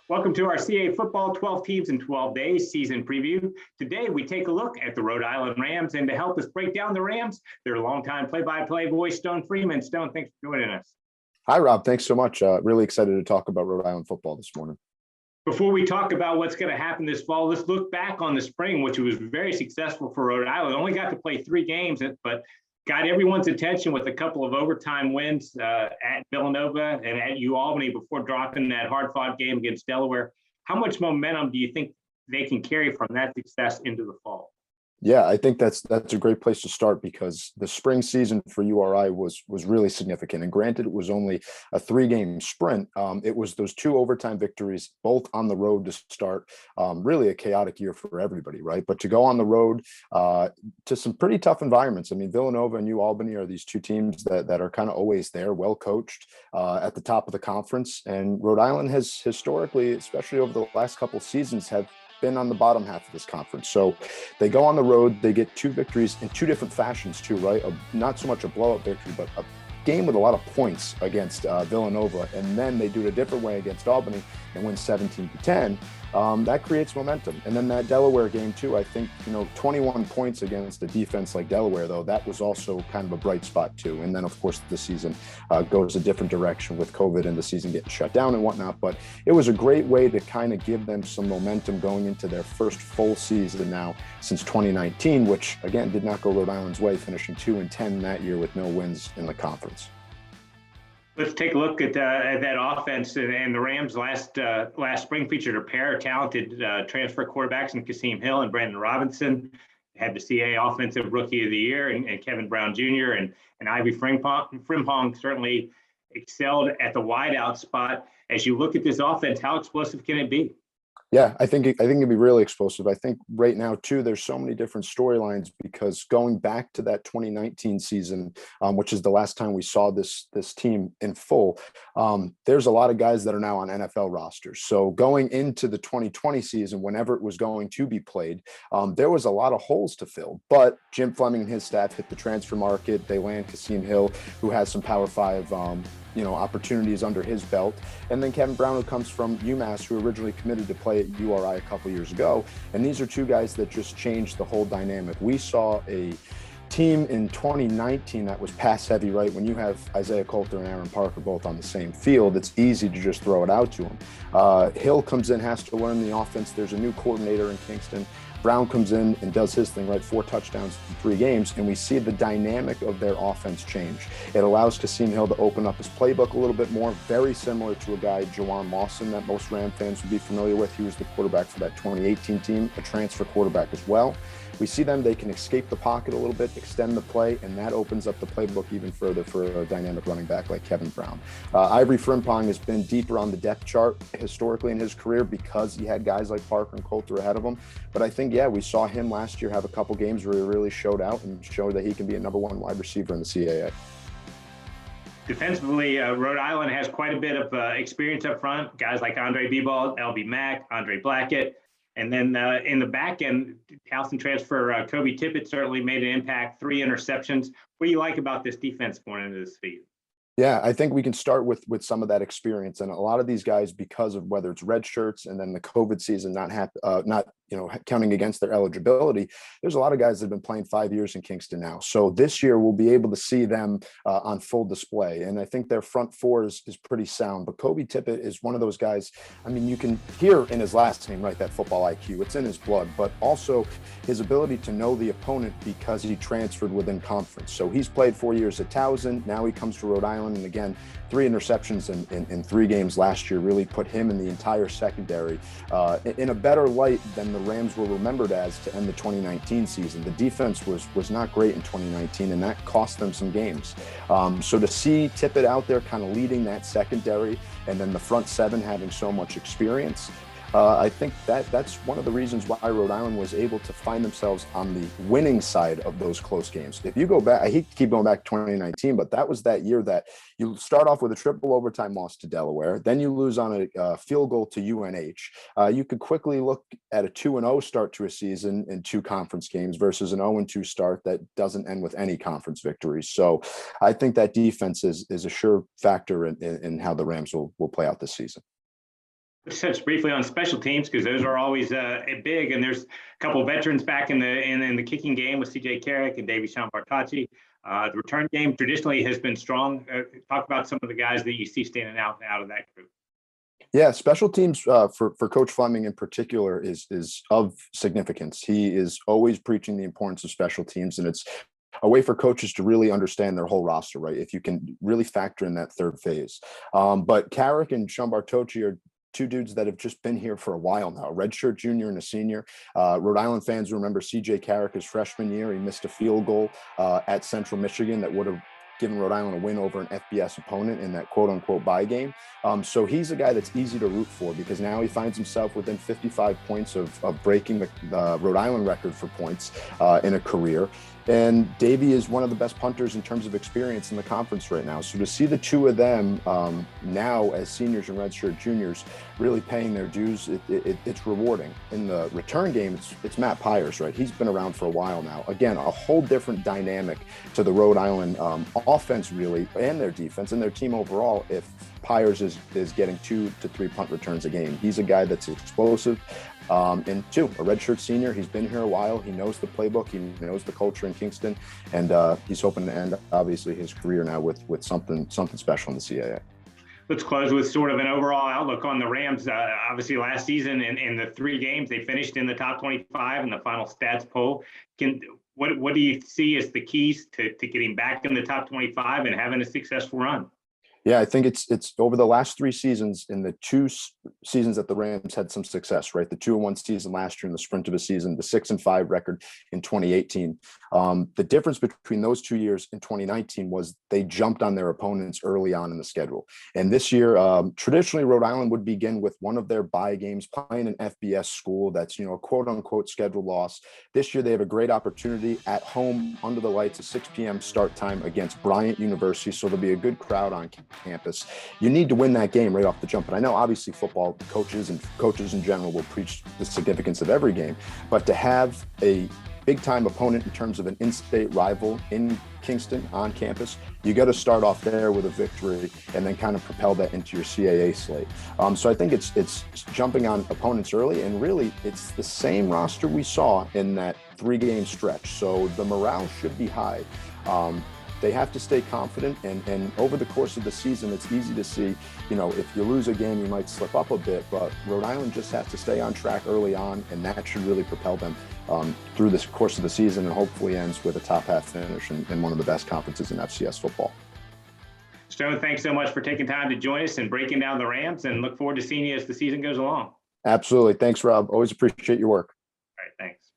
Welcome to our CA Football 12 Teams in 12 Days season preview. Today, we take a look at the Rhode Island Rams, and to help us break down the Rams, their longtime play-by-play voice, Stone Freeman. Stone, thanks for joining us. Hi, Rob. Thanks so much. Really excited to talk about Rhode Island football this morning. Before we talk about what's going to happen this fall, let's look back on the spring, which was very successful for Rhode Island. Only got to play 3 games, but got everyone's attention with a couple of overtime wins at Villanova and at UAlbany before dropping that hard-fought game against Delaware. How much momentum do you think they can carry from that success into the fall? Yeah, I think that's a great place to start because the spring season for URI was really significant. And granted, it was only a 3-game sprint. It was those 2 overtime victories, both on the road to start. Really a chaotic year for everybody, right? But to go on the road to some pretty tough environments. I mean, Villanova and UAlbany are these 2 teams that are kind of always there, well coached at the top of the conference. And Rhode Island has historically, especially over the last couple seasons, have been on the bottom half of this conference. So they go on the road, they get 2 victories in 2 different fashions too, right? Not so much a blowout victory, but a game with a lot of points against Villanova. And then they do it a different way against Albany and win 17-10. That creates momentum. And then that Delaware game too, I think, 21 points against a defense like Delaware, though, that was also kind of a bright spot too. And then of course the season goes a different direction with COVID and the season getting shut down and whatnot. But it was a great way to kind of give them some momentum going into their first full season now since 2019, which again did not go Rhode Island's way, finishing 2-10 that year with no wins in the conference. Let's take a look at that offense. And the Rams last spring featured a pair of talented transfer quarterbacks in Kasim Hill and Brandon Robinson. Had the CA Offensive Rookie of the Year and Kevin Brown Jr. and Ivy Frimpong certainly excelled at the wideout spot. As you look at this offense, how explosive can it be? Yeah, I think it'd be really explosive. I think right now too, there's so many different storylines because going back to that 2019 season, which is the last time we saw this team in full, there's a lot of guys that are now on NFL rosters. So going into the 2020 season, whenever it was going to be played, there was a lot of holes to fill. But Jim Fleming and his staff hit the transfer market. They land Kasim Hill, who has some Power 5 opportunities under his belt. And then Kevin Brown, who comes from UMass, who originally committed to play at URI a couple years ago. And these are 2 guys that just changed the whole dynamic. We saw a team in 2019 that was pass heavy, right? When you have Isaiah Coulter and Aaron Parker both on the same field, it's easy to just throw it out to them. Hill comes in, has to learn the offense. There's a new coordinator in Kingston. Brown comes in and does his thing, right? 4 touchdowns in 3 games, and we see the dynamic of their offense change. It allows Kasim Hill to open up his playbook a little bit more, very similar to a guy, Jawan Lawson, that most Ram fans would be familiar with. He was the quarterback for that 2018 team, a transfer quarterback as well. We see they can escape the pocket a little bit, extend the play, and that opens up the playbook even further for a dynamic running back like Kevin Brown. Ivory Frimpong has been deeper on the depth chart historically in his career because he had guys like Parker and Coulter ahead of him. But I think, we saw him last year have a couple games where he really showed out and showed that he can be a #1 wide receiver in the CAA. Defensively, Rhode Island has quite a bit of experience up front. Guys like Andre Bebald, LB Mack, Andre Blackett. And then in the back end, Towson transfer Kobe Tippett certainly made an impact, 3 interceptions. What do you like about this defense going into this season? Yeah, I think we can start with some of that experience, and a lot of these guys, because of whether it's red shirts and then the COVID season not counting against their eligibility. There's a lot of guys that have been playing 5 years in Kingston now, so this year we'll be able to see them on full display, and I think their front 4 is pretty sound. But Kobe Tippett is one of those guys. I mean, you can hear in his last name, right? That football IQ, it's in his blood, but also his ability to know the opponent because he transferred within conference. So he's played 4 years at Towson. Now he comes to Rhode Island. And again, 3 interceptions in 3 games last year really put him in the entire secondary in a better light than the Rams were remembered as to end the 2019 season. The defense was not great in 2019, and that cost them some games. So to see Tippett out there kind of leading that secondary, and then the front 7 having so much experience, I think that's one of the reasons why Rhode Island was able to find themselves on the winning side of those close games. If you go back, I hate to keep going back to 2019, but that was that year that you start off with a triple overtime loss to Delaware, then you lose on a field goal to UNH. You could quickly look at a 2-0 start to a season in 2 conference games versus an 0-2 start that doesn't end with any conference victories. So I think that defense is a sure factor in how the Rams will play out this season. Let's touch briefly on special teams because those are always big, and there's a couple of veterans back in the kicking game with C.J. Carrick and Davy Sean Bartocci. The return game traditionally has been strong. Talk about some of the guys that you see standing out of that group. Yeah, special teams for Coach Fleming in particular is of significance. He is always preaching the importance of special teams, and it's a way for coaches to really understand their whole roster, right? If you can really factor in that third phase. But Carrick and Sean Bartocci are two dudes that have just been here for a while now, a redshirt junior and a senior. Rhode Island fans remember CJ Carrick his freshman year. He missed a field goal at Central Michigan that would have given Rhode Island a win over an FBS opponent in that quote unquote bye game. So he's a guy that's easy to root for because now he finds himself within 55 points of breaking the Rhode Island record for points in a career. And Davey is one of the best punters in terms of experience in the conference right now. So to see the two of them now as seniors and redshirt juniors really paying their dues, it's rewarding. In the return game, it's Matt Pyers, right? He's been around for a while now. Again, a whole different dynamic to the Rhode Island offense really, and their defense and their team overall if Pyers is getting 2 to 3 punt returns a game. He's a guy that's explosive. And two, a redshirt senior. He's been here a while. He knows the playbook. He knows the culture in Kingston, and he's hoping to end obviously his career now with something special in the CAA. Let's close with sort of an overall outlook on the Rams. Obviously, last season in the 3 games, they finished in the top 25 in the final stats poll. What do you see as the keys to getting back in the top 25 and having a successful run? Yeah, I think it's over the last 3 seasons, in the 2 seasons that the Rams had some success, right? The 2-1 season last year in the sprint of a season, the 6-5 record in 2018. The difference between those 2 years in 2019 was they jumped on their opponents early on in the schedule. And this year, traditionally, Rhode Island would begin with one of their bye games playing an FBS school that's, a quote unquote scheduled loss. This year, they have a great opportunity at home under the lights, a 6 p.m. start time against Bryant University. So there'll be a good crowd on campus. You need to win that game right off the jump. And I know obviously football coaches in general will preach the significance of every game, but to have a big time opponent in terms of an in-state rival in Kingston on campus, you got to start off there with a victory and then kind of propel that into your CAA slate. So I think it's jumping on opponents early, and really it's the same roster we saw in that 3-game stretch. So the morale should be high. They have to stay confident, and over the course of the season, it's easy to see, if you lose a game, you might slip up a bit, but Rhode Island just has to stay on track early on, and that should really propel them through the course of the season, and hopefully ends with a top half finish in one of the best conferences in FCS football. Stone, thanks so much for taking time to join us and breaking down the Rams, and look forward to seeing you as the season goes along. Absolutely. Thanks, Rob. Always appreciate your work. All right, thanks.